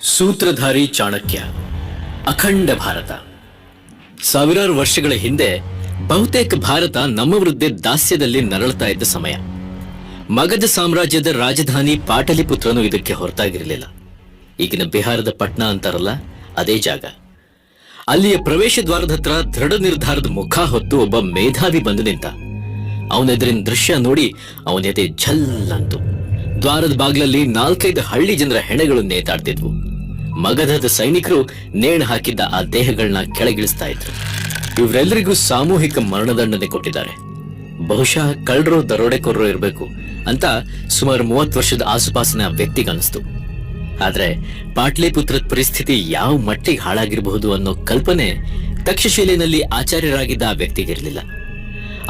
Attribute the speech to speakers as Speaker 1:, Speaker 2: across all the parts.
Speaker 1: ಸೂತ್ರಧಾರಿ ಚಾಣಕ್ಯ. ಅಖಂಡ ಭಾರತ. ಸಾವಿರಾರು ವರ್ಷಗಳ ಹಿಂದೆ ಬಹುತೇಕ ಭಾರತ ನಮ್ಮ ವಿರುದ್ಧ ದಾಸ್ಯದಲ್ಲಿ ನರಳುತ್ತಾ ಇದ್ದ ಸಮಯ. ಮಗಧ ಸಾಮ್ರಾಜ್ಯದ ರಾಜಧಾನಿ ಪಾಟಲಿಪುತ್ರನು ಇದಕ್ಕೆ ಹೊರತಾಗಿರಲಿಲ್ಲ. ಈಗಿನ ಬಿಹಾರದ ಪಟ್ನಾ ಅಂತಾರಲ್ಲ, ಅದೇ ಜಾಗ. ಅಲ್ಲಿಯ ಪ್ರವೇಶ ದ್ವಾರದ ಹತ್ರ ದೃಢ ನಿರ್ಧಾರದ ಮುಖ ಹೊತ್ತು ಒಬ್ಬ ಮೇಧಾವಿ ಬಂದು ನಿಂತ. ಅವನೆದುರಿನ ದೃಶ್ಯ ನೋಡಿ ಅವನೆದೆ ಝಲ್ಲಂತು. ದ್ವಾರದ ಬಾಗ್ಲಲ್ಲಿ 4-5 ಹಳ್ಳಿ ಜನರ ಹೆಣೆಗಳು ನೇತಾಡ್ತಿದ್ವು. ಮಗಧದ ಸೈನಿಕರು ನೇಣು ಹಾಕಿದ್ದ ಆ ದೇಹಗಳನ್ನ ಕೆಳಗಿಳಿಸ್ತಾ ಇದ್ರು. ಇವರೆಲ್ಲರಿಗೂ ಸಾಮೂಹಿಕ ಮರಣದಂಡನೆ ಕೊಟ್ಟಿದ್ದಾರೆ. ಬಹುಶಃ ಕಳ್ಳರು ದರೋಡೆಕೋರರು ಇರಬೇಕು ಅಂತ ಸುಮಾರು 30 ವರ್ಷದ ಆಸುಪಾಸಿನ ವ್ಯಕ್ತಿಗನ್ನಿಸ್ತು. ಆದ್ರೆ ಪಾಟ್ಲಿಪುತ್ರದ ಪರಿಸ್ಥಿತಿ ಯಾವ ಮಟ್ಟಿಗೆ ಹಾಳಾಗಿರಬಹುದು ಅನ್ನೋ ಕಲ್ಪನೆ ತಕ್ಷಶಿಲೆಯಲ್ಲಿ ಆಚಾರ್ಯರಾಗಿದ್ದ ಆ ವ್ಯಕ್ತಿಗಿರಲಿಲ್ಲ.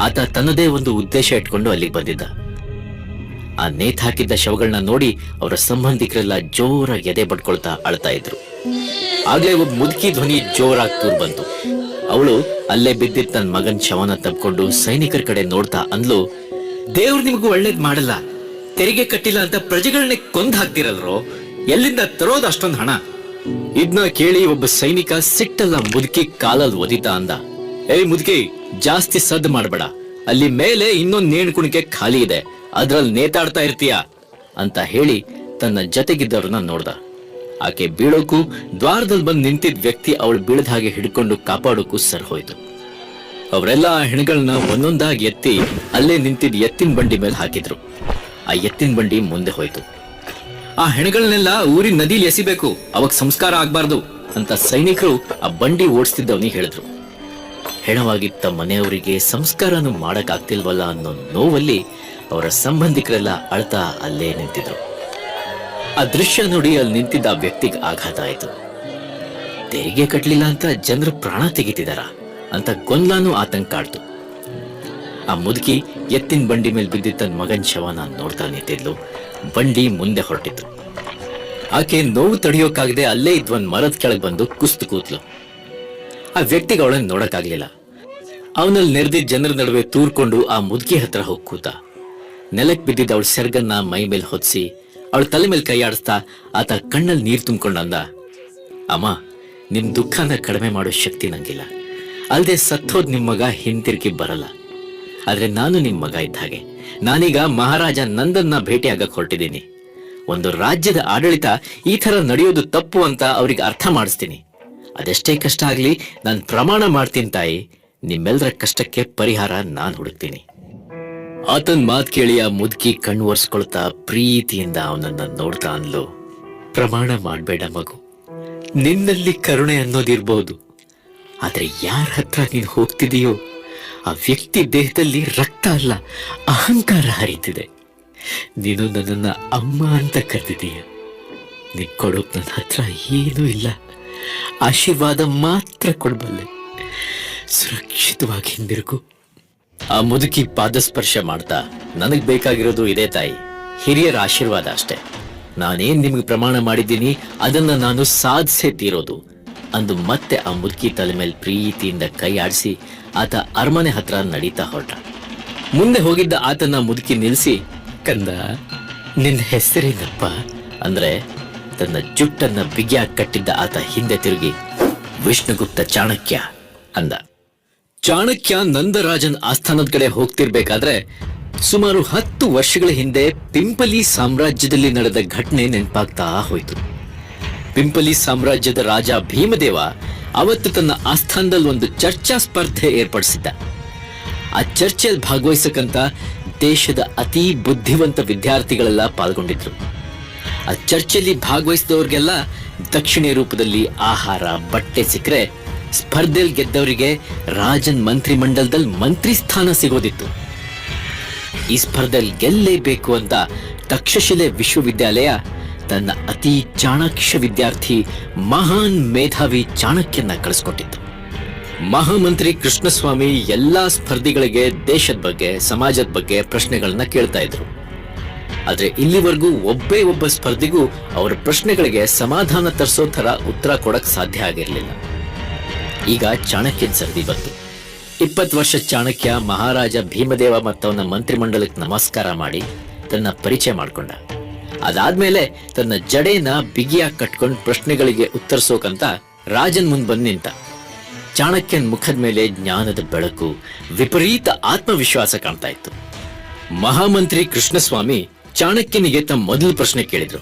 Speaker 1: ಆತ ತನ್ನದೇ ಒಂದು ಉದ್ದೇಶ ಇಟ್ಕೊಂಡು ಅಲ್ಲಿಗೆ ಬಂದಿದ್ದ. ಆ ನೇತ್ ಹಾಕಿದ್ದ ಶವಗಳನ್ನ ನೋಡಿ ಅವರ ಸಂಬಂಧಿಕರೆಲ್ಲ ಜೋರಾಗಿ ಎದೆ ಬಡ್ಕೊಳ್ತಾ ಅಳ್ತಾ ಇದ್ರು. ಆಗ್ಲೇ ಒಬ್ಬ ಮುದುಕಿ ಧ್ವನಿ ಜೋರಾಗಿ ತೂರ್ ಬಂತು. ಅವಳು ಅಲ್ಲೇ ಬಿದ್ದಿದ್ದ ತನ್ನ ಮಗನ್ ಶವನ ತಬ್ಕೊಂಡು ಸೈನಿಕರ ಕಡೆ ನೋಡ್ತಾ ಅಂದ್ಲು, ದೇವ್ರು ನಿಮಗೂ ಒಳ್ಳೇದ್ ಮಾಡಲ್ಲ, ತೆರಿಗೆ ಕಟ್ಟಿಲ್ಲ ಅಂತ ಪ್ರಜೆಗಳನ್ನೇ ಕೊಂದ್ ಹಾಕ್ತಿರಲ್ರೋ, ಎಲ್ಲಿಂದ ತರೋದು ಅಷ್ಟೊಂದು ಹಣ? ಇದನ್ನ ಕೇಳಿ ಒಬ್ಬ ಸೈನಿಕ ಸಿಟ್ಟಲ್ಲ ಮುದುಕಿ ಕಾಲಲ್ಲಿ ಒದಿತಾ ಅಂದ, ಏಯ್ ಮುದುಕಿ, ಜಾಸ್ತಿ ಸದ್ದು ಮಾಡಬೇಡ, ಅಲ್ಲಿ ಮೇಲೆ ಇನ್ನೊಂದು ನೇಣು ಕುಣಿಕೆ ಖಾಲಿ ಇದೆ, ಅದ್ರಲ್ಲಿ ನೇತಾಡ್ತಾ ಇರ್ತೀಯ ಅಂತ ಹೇಳಿ ತನ್ನ ಜತೆಗಿದ್ದವ್ರನ್ನ ನೋಡ್ದ. ಆಕೆ ಬೀಳೋಕು ದ್ವಾರದಲ್ಲಿ ಬಂದು ನಿಂತಿದ್ದ ವ್ಯಕ್ತಿ ಅವಳು ಬೀಳದ ಹಾಗೆ ಹಿಡ್ಕೊಂಡು ಕಾಪಾಡೋಕು ಸರ್ ಹೋಯ್ತು. ಅವರೆಲ್ಲ ಆ ಹೆಣಗಳನ್ನ ಒಂದೊಂದಾಗಿ ಎತ್ತಿ ಅಲ್ಲೇ ನಿಂತಿದ್ದ ಎತ್ತಿನ ಬಂಡಿ ಮೇಲೆ ಹಾಕಿದ್ರು. ಆ ಎತ್ತಿನ ಬಂಡಿ ಮುಂದೆ ಹೋಯ್ತು. ಆ ಹೆಣಗಳನ್ನೆಲ್ಲ ಊರಿನ ನದಿಲಿ ಎಸಿಬೇಕು, ಅವಾಗ ಸಂಸ್ಕಾರ ಆಗ್ಬಾರ್ದು ಅಂತ ಸೈನಿಕರು ಆ ಬಂಡಿ ಓಡಿಸ್ತಿದ್ದವನಿಗೆ ಹೇಳಿದ್ರು. ಹೆಣವಾಗಿದ್ದ ಮನೆಯವರಿಗೆ ಸಂಸ್ಕಾರನು ಮಾಡಕ್ ಆಗ್ತಿಲ್ವಲ್ಲ ಅನ್ನೋ ನೋವಲ್ಲಿ ಅವರ ಸಂಬಂಧಿಕರೆಲ್ಲ ಅಳ್ತಾ ಅಲ್ಲೇ ನಿಂತಿದ್ರು. ಆ ದೃಶ್ಯ ನೋಡಿ ಅಲ್ಲಿ ನಿಂತಿದ್ದ ಆ ವ್ಯಕ್ತಿಗೆ ಆಘಾತ ಆಯ್ತು. ತೆರಿಗೆ ಕಟ್ಲಿಲ್ಲ ಅಂತ ಜನರು ಪ್ರಾಣ ತೆಗಿತಿದಾರ ಅಂತ ಗೊಂದಲನೂ ಆತಂಕ ಕಾಡ್ತು. ಆ ಮುದುಕಿ ಎತ್ತಿನ ಬಂಡಿ ಮೇಲೆ ಬಿದ್ದಿದ್ದ ತನ್ನ ಮಗನ್ ಶವನ ನೋಡ್ತಾ ನಿಂತಿದ್ಲು. ಬಂಡಿ ಮುಂದೆ ಹೊರಟಿತ್ತು. ಆಕೆ ನೋವು ತಡೆಯೋಕಾಗದೆ ಅಲ್ಲೇ ಇದ್ದ ಒಂದ್ ಮರದ ಕೆಳಗೆ ಬಂದು ಕುಸ್ತು ಕೂತ್ಲು. ಆ ವ್ಯಕ್ತಿಗೆ ಅವಳನ್ನ ನೋಡಕ್ಕಾಗ್ಲಿಲ್ಲ. ಅವನಲ್ಲಿ ನೆರೆದಿದ್ದ ಜನರ ನಡುವೆ ತೂರ್ಕೊಂಡು ಆ ಮುದುಕಿ ಹತ್ರ ಹೋಗಿ ಕೂತ. ನೆಲಕ್ಕೆ ಬಿದ್ದಿದ್ದ ಅವಳ ಸೆರ್ಗನ್ನ ಮೈ ಮೇಲೆ ಹೊತ್ಸಿ ಅವಳ ತಲೆ ಮೇಲೆ ಕೈ ಆಡಿಸ್ತಾ ಆತ ಕಣ್ಣಲ್ಲಿ ನೀರು ತುಂಬಿಕೊಂಡಂದ, ಅಮ್ಮ, ನಿಮ್ ದುಃಖನ ಕಡಿಮೆ ಮಾಡೋ ಶಕ್ತಿ ನಂಗಿಲ್ಲ, ಅಲ್ಲದೆ ಸತ್ತೋದ್ ನಿಮ್ ಮಗ ಹಿಂತಿರುಗಿ ಬರಲ್ಲ. ಆದ್ರೆ ನಾನು ನಿಮ್ ಮಗ ಇದ್ದ ಹಾಗೆ. ನಾನೀಗ ಮಹಾರಾಜ ನಂದನ್ನ ಭೇಟಿಯಾಗಕ್ ಹೊರಟಿದ್ದೀನಿ. ಒಂದು ರಾಜ್ಯದ ಆಡಳಿತ ಈ ತರ ನಡೆಯೋದು ತಪ್ಪು ಅಂತ ಅವ್ರಿಗೆ ಅರ್ಥ ಮಾಡಿಸ್ತೀನಿ. ಅದೆಷ್ಟೇ ಕಷ್ಟ ಆಗ್ಲಿ ನಾನು ಪ್ರಮಾಣ ಮಾಡ್ತೀನಿ ತಾಯಿ, ನಿಮ್ಮೆಲ್ಲರ ಕಷ್ಟಕ್ಕೆ ಪರಿಹಾರ ನಾನ್ ಹುಡುಕ್ತೀನಿ. ಆತನ್ ಮಾತ್ ಕೇಳಿ ಆ ಮುದುಕಿ ಕಣ್ಣು ಒರೆಸ್ಕೊಳ್ತಾ ಪ್ರೀತಿಯಿಂದ ಅವನನ್ನ ನೋಡ್ತಾ ಅನ್ಲು, ಪ್ರಮಾಣ ಮಾಡ್ಬೇಡ ಮಗು, ನಿನ್ನಲ್ಲಿ ಕರುಣೆ ಅನ್ನೋದಿರ್ಬಹುದು, ಆದ್ರೆ ಯಾರ ಹತ್ರ ನೀನು ಹೋಗ್ತಿದೀಯೋ ಆ ವ್ಯಕ್ತಿ ದೇಹದಲ್ಲಿ ರಕ್ತ ಅಲ್ಲ, ಅಹಂಕಾರ ಹರಿತಿದೆ. ನೀನು ನನ್ನನ್ನ ಅಮ್ಮ ಅಂತ ಕರೆದಿದೀಯ. ನೀನ್ ಕೊಡೋಕ್ ನನ್ನ ಹತ್ರ ಏನೂ ಇಲ್ಲ, ಆಶೀರ್ವಾದ ಮಾತ್ರ ಕೊಡಬಲ್ಲೆ. ಸುರಕ್ಷಿತವಾಗಿ ಹಿಂದಿರುಗು. ಆ ಮುದುಕಿ ಪಾದಸ್ಪರ್ಶ ಮಾಡ್ತಾ, ನನಗ್ ಬೇಕಾಗಿರೋದು ಇದೇ ತಾಯಿ, ಹಿರಿಯರ ಆಶೀರ್ವಾದ ಅಷ್ಟೇ. ನಾನೇನ್ ನಿಮ್ಗೆ ಪ್ರಮಾಣ ಮಾಡಿದ್ದೀನಿ ಅದನ್ನ ನಾನು ಸಾಧಿಸೇ ತೀರೋದು ಅಂದು ಮತ್ತೆ ಆ ಮುದುಕಿ ತಲೆ ಮೇಲೆ ಪ್ರೀತಿಯಿಂದ ಕೈ ಆಡಿಸಿ ಆತ ಅರಮನೆ ಹತ್ರ ನಡೀತಾ ಹೊರಟ. ಮುಂದೆ ಹೋಗಿದ್ದ ಆತನ ಮುದುಕಿ ನಿಲ್ಸಿ, ಕಂದ, ನಿನ್ನ ಹೆಸರೇನಪ್ಪ ಅಂದ್ರೆ ತನ್ನ ಜುಟ್ಟನ್ನ ಬಿಗಿಯಾಗಿ ಕಟ್ಟಿದ್ದ ಆತ ಹಿಂದೆ ತಿರುಗಿ, ವಿಷ್ಣುಗುಪ್ತ ಚಾಣಕ್ಯ ಅಂದ. ಚಾಣಕ್ಯ ನಂದರಾಜನ್ ಆಸ್ಥಾನದ ಕಡೆ ಹೋಗ್ತಿರ್ಬೇಕಾದ್ರೆ ಸುಮಾರು 10 ವರ್ಷಗಳ ಹಿಂದೆ ಪಿಂಪಲಿ ಸಾಮ್ರಾಜ್ಯದಲ್ಲಿ ನಡೆದ ಘಟನೆ ನೆನಪಾಗ್ತಾ ಹೋಯ್ತು. ಪಿಂಪಲಿ ಸಾಮ್ರಾಜ್ಯದ ರಾಜ ಭೀಮದೇವ ಅವತ್ತು ತನ್ನ ಆಸ್ಥಾನದಲ್ಲಿ ಒಂದು ಚರ್ಚಾ ಸ್ಪರ್ಧೆ ಏರ್ಪಡಿಸಿದ್ದ. ಆ ಚರ್ಚೆಯಲ್ಲಿ ಭಾಗವಹಿಸಕ್ಕಂತ ದೇಶದ ಅತಿ ಬುದ್ಧಿವಂತ ವಿದ್ಯಾರ್ಥಿಗಳೆಲ್ಲ ಪಾಲ್ಗೊಂಡಿದ್ರು. ಆ ಚರ್ಚೆಯಲ್ಲಿ ಭಾಗವಹಿಸಿದವ್ರಿಗೆಲ್ಲ ದಕ್ಷಿಣ ರೂಪದಲ್ಲಿ ಆಹಾರ, ಬಟ್ಟೆ ಸಿಕ್ಕರೆ ಸ್ಪರ್ಧೆಯಲ್ಲಿ ಗೆದ್ದವರಿಗೆ ರಾಜನ್ ಮಂತ್ರಿ ಮಂಡಲದಲ್ಲಿ ಮಂತ್ರಿ ಸ್ಥಾನ ಸಿಗೋದಿತ್ತು. ಈ ಸ್ಪರ್ಧೆಯಲ್ಲಿ ಗೆಲ್ಲೇಬೇಕು ಅಂತ ತಕ್ಷಶಿಲೆ ವಿಶ್ವವಿದ್ಯಾಲಯ ತನ್ನ ಅತಿ ಚಾಣಾಕ್ಷ ವಿದ್ಯಾರ್ಥಿ ಮಹಾನ್ ಮೇಧಾವಿ ಚಾಣಕ್ಯನ ಕಳಿಸ್ಕೊಟ್ಟಿತ್ತು. ಮಹಾಮಂತ್ರಿ ಕೃಷ್ಣಸ್ವಾಮಿ ಎಲ್ಲಾ ಸ್ಪರ್ಧಿಗಳಿಗೆ ದೇಶದ ಬಗ್ಗೆ, ಸಮಾಜದ ಬಗ್ಗೆ ಪ್ರಶ್ನೆಗಳನ್ನ ಕೇಳ್ತಾ ಇದ್ರು. ಆದ್ರೆ ಇಲ್ಲಿವರೆಗೂ ಒಬ್ಬ ಸ್ಪರ್ಧಿಗೂ ಅವರ ಪ್ರಶ್ನೆಗಳಿಗೆ ಸಮಾಧಾನ ತರಿಸೋ ತರ ಉತ್ತರ ಕೊಡಕ್ ಸಾಧ್ಯ ಆಗಿರ್ಲಿಲ್ಲ. ಈಗ ಚಾಣಕ್ಯನ ಸರದಿ ಬಂತು. 20 ವರ್ಷ ಚಾಣಕ್ಯ ಮಹಾರಾಜ ಭೀಮದೇವ ಮತ್ತವನ ಮಂತ್ರಿಮಂಡಲಕ್ಕೆ ನಮಸ್ಕಾರ ಮಾಡಿ ತನ್ನ ಪರಿಚಯ ಮಾಡಿಕೊಂಡ. ಅದಾದ್ಮೇಲೆ ತನ್ನ ಜಡೆನ ಬಿಗಿಯಾಗಿ ಕಟ್ಕೊಂಡು ಪ್ರಶ್ನೆಗಳಿಗೆ ಉತ್ತರಿಸೋಕಂತ ರಾಜನ್ ಮುಂದ್ ಬಂದ್ ನಿಂತ. ಚಾಣಕ್ಯನ್ ಮುಖದ ಮೇಲೆ ಜ್ಞಾನದ ಬೆಳಕು, ವಿಪರೀತ ಆತ್ಮವಿಶ್ವಾಸ ಕಾಣ್ತಾ ಇತ್ತು. ಮಹಾಮಂತ್ರಿ ಕೃಷ್ಣಸ್ವಾಮಿ ಚಾಣಕ್ಯನಿಗೆ ತಮ್ಮ ಮೊದಲ ಪ್ರಶ್ನೆ ಕೇಳಿದ್ರು.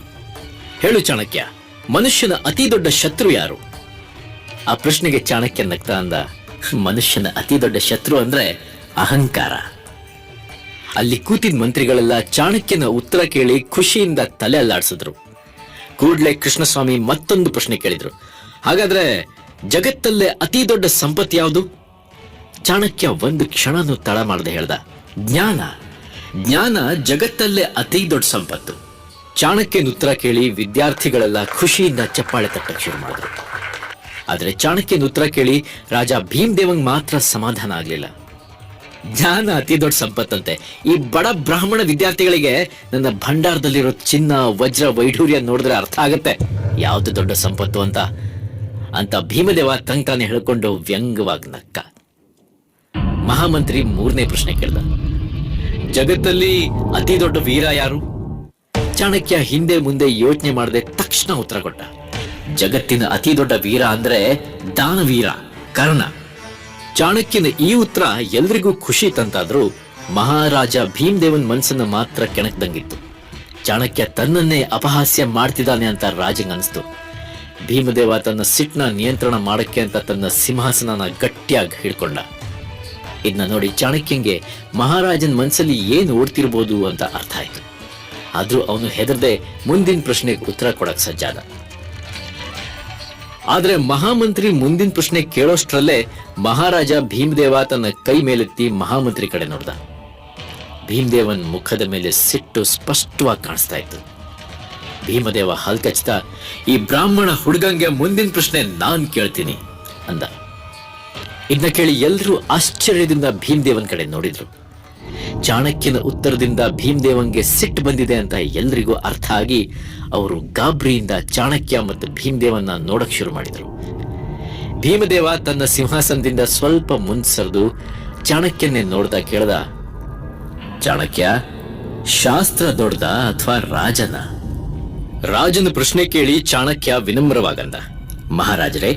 Speaker 1: ಹೇಳು ಚಾಣಕ್ಯ, ಮನುಷ್ಯನ ಅತಿ ದೊಡ್ಡ ಶತ್ರು ಯಾರು? ಆ ಪ್ರಶ್ನೆಗೆ ಚಾಣಕ್ಯ ನಗ್ತಾ ಅಂದ, ಮನುಷ್ಯನ ಅತಿ ದೊಡ್ಡ ಶತ್ರು ಅಂದ್ರೆ ಅಹಂಕಾರ. ಅಲ್ಲಿ ಕೂತಿದ ಮಂತ್ರಿಗಳೆಲ್ಲ ಚಾಣಕ್ಯನ ಉತ್ತರ ಕೇಳಿ ಖುಷಿಯಿಂದ ತಲೆ ಅಲ್ಲಾಡ್ಸಿದ್ರು. ಕೂಡ್ಲೆ ಕೃಷ್ಣಸ್ವಾಮಿ ಮತ್ತೊಂದು ಪ್ರಶ್ನೆ ಕೇಳಿದ್ರು. ಹಾಗಾದ್ರೆ ಜಗತ್ತಲ್ಲೇ ಅತಿ ದೊಡ್ಡ ಸಂಪತ್ತು ಯಾವುದು? ಚಾಣಕ್ಯ ಒಂದು ಕ್ಷಣನೂ ತಡ ಮಾಡದೆ ಹೇಳ್ದ, ಜ್ಞಾನ. ಜ್ಞಾನ ಜಗತ್ತಲ್ಲೇ ಅತಿ ದೊಡ್ಡ ಸಂಪತ್ತು. ಚಾಣಕ್ಯನ ಉತ್ತರ ಕೇಳಿ ವಿದ್ಯಾರ್ಥಿಗಳೆಲ್ಲ ಖುಷಿಯಿಂದ ಚಪ್ಪಾಳೆ ತಟ್ಟಕ್ಕೆ ಶುರು ಮಾಡಿದ್ರು. ಆದ್ರೆ ಚಾಣಕ್ಯನ ಉತ್ತರ ಕೇಳಿ ರಾಜ ಭೀಮದೇವಂಗ್ ಮಾತ್ರ ಸಮಾಧಾನ ಆಗ್ಲಿಲ್ಲ. ಜ್ಞಾನ ಅತಿ ದೊಡ್ಡ ಸಂಪತ್ತಂತೆ. ಈ ಬಡ ಬ್ರಾಹ್ಮಣ ವಿದ್ಯಾರ್ಥಿಗಳಿಗೆ ನನ್ನ ಭಂಡಾರದಲ್ಲಿರೋ ಚಿನ್ನ, ವಜ್ರ, ವೈಢೂರ್ಯ ನೋಡಿದ್ರೆ ಅರ್ಥ ಆಗತ್ತೆ ಯಾವ್ದು ದೊಡ್ಡ ಸಂಪತ್ತು ಅಂತ ಭೀಮದೇವ ತಂತಾನೆ ಹೇಳ್ಕೊಂಡು ವ್ಯಂಗ್ಯವಾಗಿ ನಕ್ಕ. ಮಹಾಮಂತ್ರಿ ಮೂರನೇ ಪ್ರಶ್ನೆ ಕೇಳ್ದ, ಜಗತ್ತಲ್ಲಿ ಅತಿ ದೊಡ್ಡ ವೀರ ಯಾರು? ಚಾಣಕ್ಯ ಹಿಂದೆ ಮುಂದೆ ಯೋಚನೆ ಮಾಡದೆ ತಕ್ಷಣ ಉತ್ತರ ಕೊಟ್ಟ, ಜಗತ್ತಿನ ಅತಿ ದೊಡ್ಡ ವೀರ ಅಂದ್ರೆ ದಾನವೀರ, ಕರ್ಣ. ಚಾಣಕ್ಯನ ಈ ಉತ್ತರ ಎಲ್ರಿಗೂ ಖುಷಿ ತಂತಾದ್ರೂ ಮಹಾರಾಜ ಭೀಮದೇವನ್ ಮನಸ್ಸನ್ನ ಮಾತ್ರ ಕೆಣಕ್ದಂಗಿತ್ತು. ಚಾಣಕ್ಯ ತನ್ನನ್ನೇ ಅಪಹಾಸ್ಯ ಮಾಡ್ತಿದ್ದಾನೆ ಅಂತ ರಾಜಂಗ್ ಅನಿಸ್ತು. ಭೀಮದೇವ ತನ್ನ ಸಿಟ್ನ ನಿಯಂತ್ರಣ ಮಾಡಕ್ಕೆ ಅಂತ ತನ್ನ ಸಿಂಹಾಸನನ ಗಟ್ಟಿಯಾಗಿ ಹಿಡ್ಕೊಂಡ. ಇದನ್ನ ನೋಡಿ ಚಾಣಕ್ಯಂಗೆ ಮಹಾರಾಜನ್ ಮನ್ಸಲ್ಲಿ ಏನು ಓಡ್ತಿರ್ಬೋದು ಅಂತ ಅರ್ಥ ಆಯ್ತು. ಆದ್ರೂ ಅವನು ಹೆದರ್ದೆ ಮುಂದಿನ ಪ್ರಶ್ನೆಗೆ ಉತ್ತರ ಕೊಡಕ್ ಸಜ್ಜಾದ. ಆದ್ರೆ ಮಹಾಮಂತ್ರಿ ಮುಂದಿನ ಪ್ರಶ್ನೆ ಕೇಳೋಷ್ಟ್ರಲ್ಲೇ ಮಹಾರಾಜ ಭೀಮದೇವ ತನ್ನ ಕೈ ಮೇಲೆತ್ತಿ ಮಹಾಮಂತ್ರಿ ಕಡೆ ನೋಡ್ದ. ಭೀಮದೇವನ್ ಮುಖದ ಮೇಲೆ ಸಿಟ್ಟು ಸ್ಪಷ್ಟವಾಗಿ ಕಾಣಿಸ್ತಾ ಇತ್ತು. ಭೀಮದೇವ ಹಲ್ಕಚ್ತಾ, ಈ ಬ್ರಾಹ್ಮಣ ಹುಡುಗಂಗೆ ಮುಂದಿನ ಪ್ರಶ್ನೆ ನಾನ್ ಕೇಳ್ತೀನಿ ಅಂದ. ಇದನ್ನ ಕೇಳಿ ಎಲ್ರೂ ಆಶ್ಚರ್ಯದಿಂದ ಭೀಮದೇವನ್ ಕಡೆ ನೋಡಿದ್ರು. ಚಾಣಕ್ಯನ ಉತ್ತರದಿಂದ ಭೀಮದೇವಂಗೆ ಸಿಟ್ಟು ಬಂದಿದೆ ಅಂತ ಎಲ್ರಿಗೂ ಅರ್ಥ ಆಗಿ ಅವರು ಗಾಬರಿಯಿಂದ ಚಾಣಕ್ಯ ಮತ್ತು ಭೀಮದೇವನ್ನ ನೋಡಕ್ ಶುರು ಮಾಡಿದ್ರು. ಭೀಮದೇವ ತನ್ನ ಸಿಂಹಾಸನದಿಂದ ಸ್ವಲ್ಪ ಮುಂದ್ಸರಿದು ಚಾಣಕ್ಯನ್ನೇ ನೋಡ್ದ ಕೇಳ್ದ, ಚಾಣಕ್ಯ, ಶಾಸ್ತ್ರ ದೊಡ್ಡದ ಅಥವಾ ರಾಜನ? ರಾಜನ ಪ್ರಶ್ನೆ ಕೇಳಿ ಚಾಣಕ್ಯ ವಿನಮ್ರವಾಗಂದ, ಮಹಾರಾಜರೇ,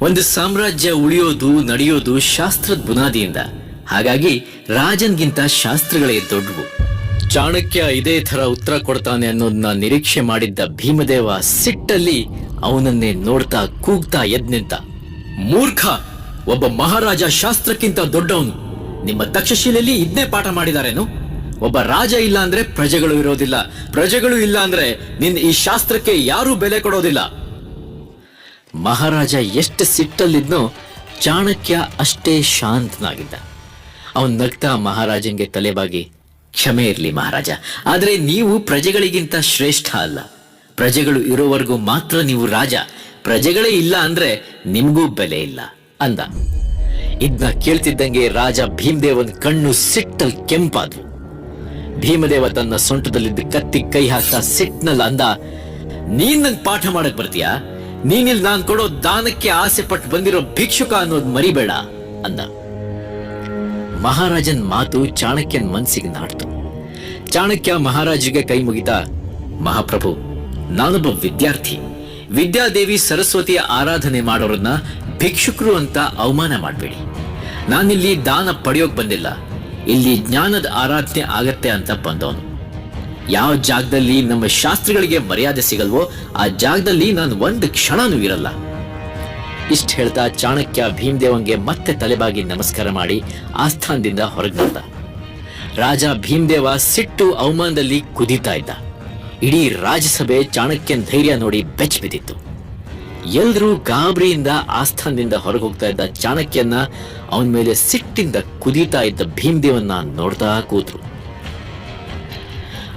Speaker 1: ಒಂದು ಸಾಮ್ರಾಜ್ಯ ಉಳಿಯೋದು ನಡೆಯೋದು ಶಾಸ್ತ್ರದ ಬುನಾದಿಯಿಂದ. ಹಾಗಾಗಿ ರಾಜನ್ಗಿಂತ ಶಾಸ್ತ್ರಗಳೇ ದೊಡ್ಡವು. ಚಾಣಕ್ಯ ಇದೇ ತರ ಉತ್ತರ ಕೊಡ್ತಾನೆ ಅನ್ನೋದನ್ನ ನಿರೀಕ್ಷೆ ಮಾಡಿದ್ದ ಭೀಮದೇವ ಸಿಟ್ಟಲ್ಲಿ ಅವನನ್ನೇ ನೋಡ್ತಾ ಕೂಗ್ತಾ ಎದ್ ನಿಂತ, ಮೂರ್ಖ! ಒಬ್ಬ ಮಹಾರಾಜ ಶಾಸ್ತ್ರಕ್ಕಿಂತ ದೊಡ್ಡವನು. ನಿಮ್ಮ ತಕ್ಷಶಿಲೆಯಲ್ಲಿ ಇದನ್ನೇ ಪಾಠ ಮಾಡಿದಾರೇನು? ಒಬ್ಬ ರಾಜ ಇಲ್ಲ ಅಂದ್ರೆ ಪ್ರಜೆಗಳು ಇರೋದಿಲ್ಲ, ಪ್ರಜೆಗಳು ಇಲ್ಲ ಅಂದ್ರೆ ನಿನ್ನ ಈ ಶಾಸ್ತ್ರಕ್ಕೆ ಯಾರೂ ಬೆಲೆ ಕೊಡೋದಿಲ್ಲ. ಮಹಾರಾಜ ಎಷ್ಟು ಸಿಟ್ಟಲ್ಲಿದ್ನೋ ಚಾಣಕ್ಯ ಅಷ್ಟೇ ಶಾಂತನಾಗಿದ್ದ. ಅವನ್ ನಗ್ತಾ ಮಹಾರಾಜನ್ಗೆ ತಲೆಬಾಗಿ, ಕ್ಷಮೆ ಇರ್ಲಿ ಮಹಾರಾಜ, ಆದ್ರೆ ನೀವು ಪ್ರಜೆಗಳಿಗಿಂತ ಶ್ರೇಷ್ಠ ಅಲ್ಲ. ಪ್ರಜೆಗಳು ಇರೋವರೆಗೂ ಮಾತ್ರ ನೀವು ರಾಜ. ಪ್ರಜೆಗಳೇ ಇಲ್ಲ ಅಂದ್ರೆ ನಿಮ್ಗೂ ಬೆಲೆ ಇಲ್ಲ ಅಂದ. ಇದನ್ನ ಕೇಳ್ತಿದ್ದಂಗೆ ರಾಜ ಭೀಮದೇವನ್ ಕಣ್ಣು ಸಿಟ್ಟಲ್ ಕೆಂಪಾದ್ವು. ಭೀಮದೇವ ತನ್ನ ಸೊಂಟದಲ್ಲಿದ್ದ ಕತ್ತಿ ಕೈ ಹಾಕ್ತಾ ಸಿಟ್ನಲ್ಲಿ ಅಂದ, ನೀನ್ ನಂಗೆ ಪಾಠ ಮಾಡಕ್ ಬರ್ತೀಯಾ? ನೀನಿಲ್ ನಾನ್ ಕೊಡೋ ದಾನಕ್ಕೆ ಆಸೆ ಪಟ್ಟು ಬಂದಿರೋ ಭಿಕ್ಷುಕ ಅನ್ನೋದು ಮರಿಬೇಡ ಅಂದ. ಮಹಾರಾಜನ್ ಮಾತು ಚಾಣಕ್ಯನ್ ಮನ್ಸಿಗೆ ನಾಡ್ತು. ಚಾಣಕ್ಯ ಮಹಾರಾಜಿಗೆ ಕೈ ಮುಗಿತಾ, ಮಹಾಪ್ರಭು, ನಾನೊಬ್ಬ ವಿದ್ಯಾರ್ಥಿ. ವಿದ್ಯಾದೇವಿ ಸರಸ್ವತಿಯ ಆರಾಧನೆ ಮಾಡೋರನ್ನ ಭಿಕ್ಷುಕರು ಅಂತ ಅವಮಾನ ಮಾಡಬೇಡಿ. ನಾನಿಲ್ಲಿ ದಾನ ಪಡೆಯೋಕ್ ಬಂದಿಲ್ಲ, ಇಲ್ಲಿ ಜ್ಞಾನದ ಆರಾಧನೆ ಆಗತ್ತೆ ಅಂತ ಬಂದವನು. ಯಾವ ಜಾಗದಲ್ಲಿ ನಮ್ಮ ಶಾಸ್ತ್ರಗಳಿಗೆ ಮರ್ಯಾದೆ ಸಿಗಲ್ವೋ ಆ ಜಾಗದಲ್ಲಿ ನಾನು ಒಂದು ಕ್ಷಣನೂ ಇರಲ್ಲ. ಇಷ್ಟ ಹೇಳ್ತಾ ಚಾಣಕ್ಯ ಭೀಮದೇವಂಗೆ ಮತ್ತೆ ತಲೆಬಾಗಿ ನಮಸ್ಕಾರ ಮಾಡಿ ಆಸ್ಥಾನದಿಂದ ಹೊರಗೆ ಬಂದ. ರಾಜ ಭೀಮದೇವ ಸಿಟ್ಟು ಅವಮಾನದಲ್ಲಿ ಕುದೀತಾ ಇದ್ದ. ಇಡೀ ರಾಜಸಭೆ ಚಾಣಕ್ಯನ ಧೈರ್ಯ ನೋಡಿ ಬೆಚ್ಚ ಬಿದ್ದಿತ್ತು. ಎಲ್ರೂ ಗಾಬರಿಯಿಂದ ಆಸ್ಥಾನದಿಂದ ಹೊರಗೆ ಹೋಗ್ತಾ ಇದ್ದ ಚಾಣಕ್ಯನ್ನ ಅವನ ಮೇಲೆ ಸಿಟ್ಟಿಂದ ಕುದೀತಾ ಇದ್ದ ಭೀಮದೇವನ್ನ ನೋಡ್ತಾ ಕೂತ್ರು.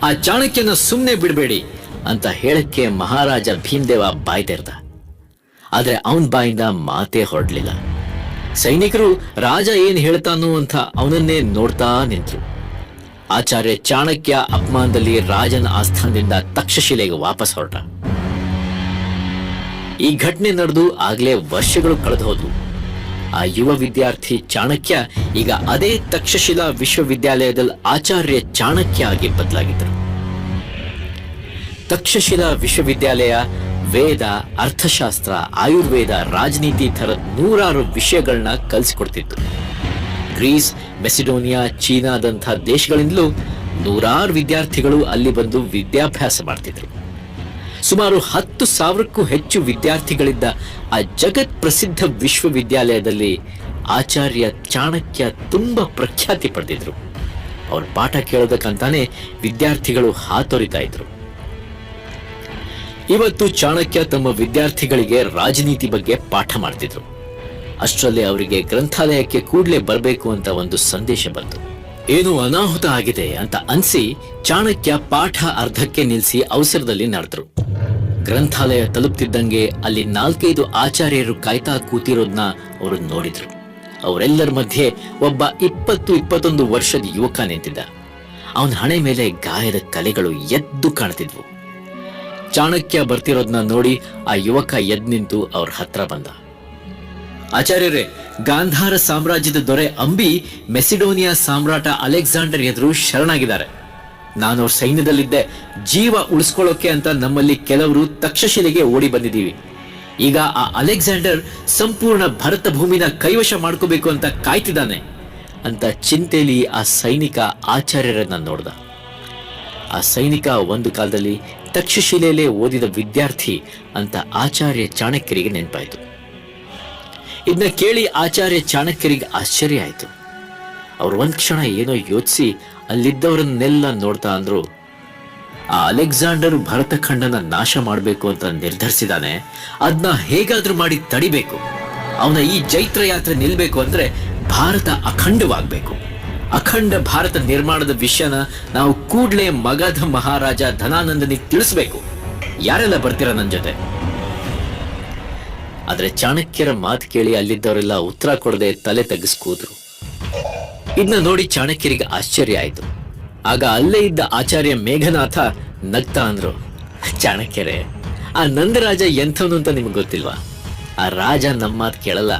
Speaker 1: ಆ ಚಾಣಕ್ಯನ ಸುಮ್ಮನೆ ಬಿಡಬೇಡಿ ಅಂತ ಹೇಳಕ್ಕೆ ಮಹಾರಾಜ ಭೀಮದೇವ ಬಾಯ್ ತೆರೆದ. ಆದ್ರೆ ಅವನ್ ಬಾಯಿಂದ ಮಾತೇ ಹೊರಡ್ಲಿಲ್ಲ. ಸೈನಿಕರು ರಾಜ ಏನ್ ಹೇಳ್ತಾನೋ ಅಂತ ಅವನನ್ನೇ ನೋಡ್ತಾ ನಿಂತ್ರು. ಆಚಾರ್ಯ ಚಾಣಕ್ಯ ಅಪಮಾನದಲ್ಲಿ ರಾಜನ ಆಸ್ಥಾನದಿಂದ ತಕ್ಷಶಿಲೆಗೆ ವಾಪಸ್ ಹೊರಟ. ಈ ಘಟನೆ ನಡೆದು ಆಗ್ಲೇ ವರ್ಷಗಳು ಕಳೆದು ಹೋದ್ವು. ಆ ಯುವ ವಿದ್ಯಾರ್ಥಿ ಚಾಣಕ್ಯ ಈಗ ಅದೇ ತಕ್ಷಶಿಲಾ ವಿಶ್ವವಿದ್ಯಾಲಯದಲ್ಲಿ ಆಚಾರ್ಯ ಚಾಣಕ್ಯ ಆಗಿ ಬದಲಾಗಿದ್ದರು. ತಕ್ಷಶಿಲಾ ವಿಶ್ವವಿದ್ಯಾಲಯ ವೇದ, ಅರ್ಥಶಾಸ್ತ್ರ, ಆಯುರ್ವೇದ, ರಾಜನೀತಿ ಥರ ನೂರಾರು ವಿಷಯಗಳನ್ನ ಕಲಿಸಿಕೊಡ್ತಿತ್ತು. ಗ್ರೀಸ್, ಮೆಸಿಡೋನಿಯಾ, ಚೀನಾದಂಥ ದೇಶಗಳಿಂದಲೂ ನೂರಾರು ವಿದ್ಯಾರ್ಥಿಗಳು ಅಲ್ಲಿ ಬಂದು ವಿದ್ಯಾಭ್ಯಾಸ ಮಾಡ್ತಿದ್ರು. ಸುಮಾರು 10,000ಕ್ಕೂ ಹೆಚ್ಚು ವಿದ್ಯಾರ್ಥಿಗಳಿದ್ದ ಆ ಜಗತ್ ಪ್ರಸಿದ್ಧ ವಿಶ್ವವಿದ್ಯಾಲಯದಲ್ಲಿ ಆಚಾರ್ಯ ಚಾಣಕ್ಯ ತುಂಬಾ ಪ್ರಖ್ಯಾತಿ ಪಡೆದಿದ್ರು. ಅವ್ರ ಪಾಠ ಕೇಳೋದಕ್ಕಂತಾನೆ ವಿದ್ಯಾರ್ಥಿಗಳು ಹಾತೊರಿತಾ ಇದ್ರು. ಇವತ್ತು ಚಾಣಕ್ಯ ತಮ್ಮ ವಿದ್ಯಾರ್ಥಿಗಳಿಗೆ ರಾಜನೀತಿ ಬಗ್ಗೆ ಪಾಠ ಮಾಡ್ತಿದ್ರು. ಅಷ್ಟರಲ್ಲೇ ಅವರಿಗೆ ಗ್ರಂಥಾಲಯಕ್ಕೆ ಕೂಡಲೇ ಬರಬೇಕು ಅಂತ ಒಂದು ಸಂದೇಶ ಬಂತು. ಏನು ಅನಾಹುತ ಆಗಿದೆ ಅಂತ ಅನ್ಸಿ ಚಾಣಕ್ಯ ಪಾಠ ಅರ್ಧಕ್ಕೆ ನಿಲ್ಲಿಸಿ ಅವಸರದಲ್ಲಿ ನಡೆದ್ರು. ಗ್ರಂಥಾಲಯ ತಲುಪ್ತಿದ್ದಂಗೆ ಅಲ್ಲಿ 4-5 ಆಚಾರ್ಯರು ಕಾಯ್ತಾ ಕೂತಿರೋದನ್ನ ಅವರು ನೋಡಿದ್ರು. ಅವರೆಲ್ಲರ ಮಧ್ಯೆ ಒಬ್ಬ 20-21 ವರ್ಷದ ಯುವಕ ನಿಂತಿದ್ದ. ಅವನ ಹಣೆ ಮೇಲೆ ಗಾಯದ ಕಲೆಗಳು ಎದ್ದು ಕಾಣ್ತಿದ್ವು. ಚಾಣಕ್ಯ ಬರ್ತಿರೋದನ್ನ ನೋಡಿ ಆ ಯುವಕ ಎದ್ದು ನಿಂತು ಅವ್ರ ಹತ್ರ ಬಂದ. ಆಚಾರ್ಯರೇ, ಗಾಂಧಾರ ಸಾಮ್ರಾಜ್ಯದ ದೊರೆ ಅಂಬಿ ಮೆಸಿಡೋನಿಯಾ ಸಾಮ್ರಾಟ ಅಲೆಕ್ಸಾಂಡರ್ ಎದುರು ಶರಣಾಗಿದ್ದಾರೆ. ನಾನು ಅವ್ರ ಸೈನ್ಯದಲ್ಲಿದ್ದೆ. ಜೀವ ಉಳಿಸ್ಕೊಳ್ಳೋಕೆ ಅಂತ ನಮ್ಮಲ್ಲಿ ಕೆಲವರು ತಕ್ಷಶಿಲೆಗೆ ಓಡಿ ಬಂದಿದ್ದೀವಿ. ಈಗ ಆ ಅಲೆಕ್ಸಾಂಡರ್ ಸಂಪೂರ್ಣ ಭರತ ಭೂಮಿನ ಕೈವಶ ಮಾಡ್ಕೋಬೇಕು ಅಂತ ಕಾಯ್ತಿದ್ದಾನೆ ಅಂತ ಚಿಂತೆಯಲ್ಲಿ ಆ ಸೈನಿಕ ಆಚಾರ್ಯರನ್ನ ನೋಡ್ದ. ಆ ಸೈನಿಕ ಒಂದು ಕಾಲದಲ್ಲಿ ತಕ್ಷಶಿಲೆಯಲ್ಲೇ ಓದಿದ ವಿದ್ಯಾರ್ಥಿ ಅಂತ ಆಚಾರ್ಯ ಚಾಣಕ್ಯರಿಗೆ ನೆನಪಾಯಿತು. ಇದನ್ನ ಕೇಳಿ ಆಚಾರ್ಯ ಚಾಣಕ್ಯರಿಗೆ ಆಶ್ಚರ್ಯ ಆಯಿತು. ಅವ್ರು ಒಂದ್ ಕ್ಷಣ ಏನೋ ಯೋಚಿಸಿ ಅಲ್ಲಿದ್ದವರನ್ನೆಲ್ಲ ನೋಡ್ತಾ ಅಂದ್ರು, ಆ ಅಲೆಕ್ಸಾಂಡರ್ ಭರತಖಂಡನ ನಾಶ ಮಾಡಬೇಕು ಅಂತ ನಿರ್ಧರಿಸಿದಾನೆ. ಅದನ್ನ ಹೇಗಾದ್ರೂ ಮಾಡಿ ತಡಿಬೇಕು. ಅವನ ಈ ಜೈತ್ರ ಯಾತ್ರೆ ನಿಲ್ಬೇಕು ಅಂದ್ರೆ ಭಾರತ ಅಖಂಡವಾಗಬೇಕು. ಅಖಂಡ ಭಾರತ ನಿರ್ಮಾಣದ ವಿಷಯನ ನಾವು ಕೂಡ್ಲೇ ಮಗಧ ಮಹಾರಾಜ ಧನಾನಂದನಿಗೆ ತಿಳಿಸ್ಬೇಕು. ಯಾರೆಲ್ಲ ಬರ್ತೀರಾ ನನ್ನ ಜೊತೆ? ಆದ್ರೆ ಚಾಣಕ್ಯರ ಮಾತು ಕೇಳಿ ಅಲ್ಲಿದ್ದವರೆಲ್ಲ ಉತ್ತರ ಕೊಡದೆ ತಲೆ ತಗ್ಗಿಸ್ಕೂದ್ರು. ಇದನ್ನ ನೋಡಿ ಚಾಣಕ್ಯರಿಗೆ ಆಶ್ಚರ್ಯ ಆಯ್ತು. ಆಗ ಅಲ್ಲೇ ಇದ್ದ ಆಚಾರ್ಯ ಮೇಘನಾಥ ನಗ್ತಾ ಅಂದ್ರು, ಚಾಣಕ್ಯರೇ, ಆ ನಂದರಾಜ ಎಂಥವನು ಅಂತ ನಿಮ್ಗೆ ಗೊತ್ತಿಲ್ವಾ? ಆ ರಾಜ ನಮ್ಮ ಮಾತು ಕೇಳಲ್ಲ.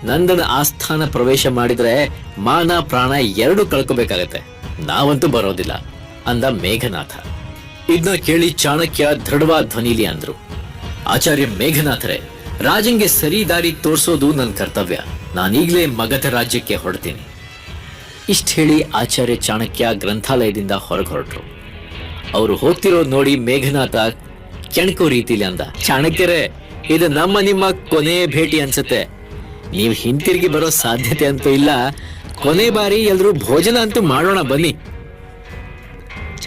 Speaker 1: ನಂದನ ಆಸ್ಥಾನ ಪ್ರವೇಶ ಮಾಡಿದ್ರೆ ಮಾನ ಪ್ರಾಣ ಎರಡು ಕಳ್ಕೋಬೇಕಾಗತ್ತೆ. ನಾವಂತೂ ಬರೋದಿಲ್ಲ ಅಂದ ಮೇಘನಾಥ. ಇದನ್ನ ಕೇಳಿ ಚಾಣಕ್ಯ ದೃಢವಾದ ಧ್ವನಿಲಿ ಅಂದ್ರು, ಆಚಾರ್ಯ ಮೇಘನಾಥರೇ, ರಾಜಂಗೆ ಸರಿ ದಾರಿ ತೋರಿಸೋದು ನನ್ನ ಕರ್ತವ್ಯ. ನಾನೀಗ್ಲೇ ಮಗಧ ರಾಜ್ಯಕ್ಕೆ ಹೊರಡ್ತೀನಿ. ಇಷ್ಟ ಹೇಳಿ ಆಚಾರ್ಯ ಚಾಣಕ್ಯ ಗ್ರಂಥಾಲಯದಿಂದ ಹೊರಗೆ ಹೊರಟ್ರು. ಅವರು ಹೋಗ್ತಿರೋದು ನೋಡಿ ಮೇಘನಾಥ ಕೆಣಕೋ ರೀತಿಲಿ ಅಂದ, ಚಾಣಕ್ಯರೇ, ಇದು ನಮ್ಮ ನಿಮ್ಮ ಕೊನೆ ಭೇಟಿ ಅನ್ಸುತ್ತೆ. ನೀವು ಹಿಂತಿರುಗಿ ಬರೋ ಸಾಧ್ಯತೆ ಅಂತೂ ಇಲ್ಲ. ಕೊನೆ ಬಾರಿ ಎಲ್ರೂ ಭೋಜನ ಅಂತೂ ಮಾಡೋಣ ಬನ್ನಿ.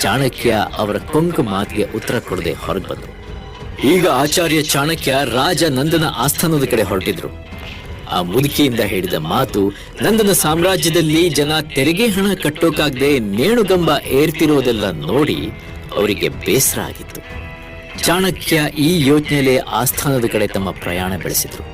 Speaker 1: ಚಾಣಕ್ಯ ಅವರ ಕೊಂಕು ಮಾತಿಗೆ ಉತ್ತರ ಕೊಡದೆ ಹೊರಗೆ ಬಂದರು. ಈಗ ಆಚಾರ್ಯ ಚಾಣಕ್ಯ ರಾಜ ನಂದನ ಆಸ್ಥಾನದ ಕಡೆ ಹೊರಟಿದ್ರು. ಆ ಮುದುಕಿಯಿಂದ ಹೇಳಿದ ಮಾತು ನಂದನ ಸಾಮ್ರಾಜ್ಯದಲ್ಲಿ ಜನ ತೆರಿಗೆ ಹಣ ಕಟ್ಟೋಕಾಗದೆ ನೇಣುಗಂಬ ಏರ್ತಿರೋದೆಲ್ಲ ನೋಡಿ ಅವರಿಗೆ ಬೇಸರ ಆಗಿತ್ತು. ಚಾಣಕ್ಯ ಈ ಯೋಚನೆಯಲ್ಲೇ ಆಸ್ಥಾನದ ಕಡೆ ತಮ್ಮ ಪ್ರಯಾಣ ಬೆಳೆಸಿದ್ರು.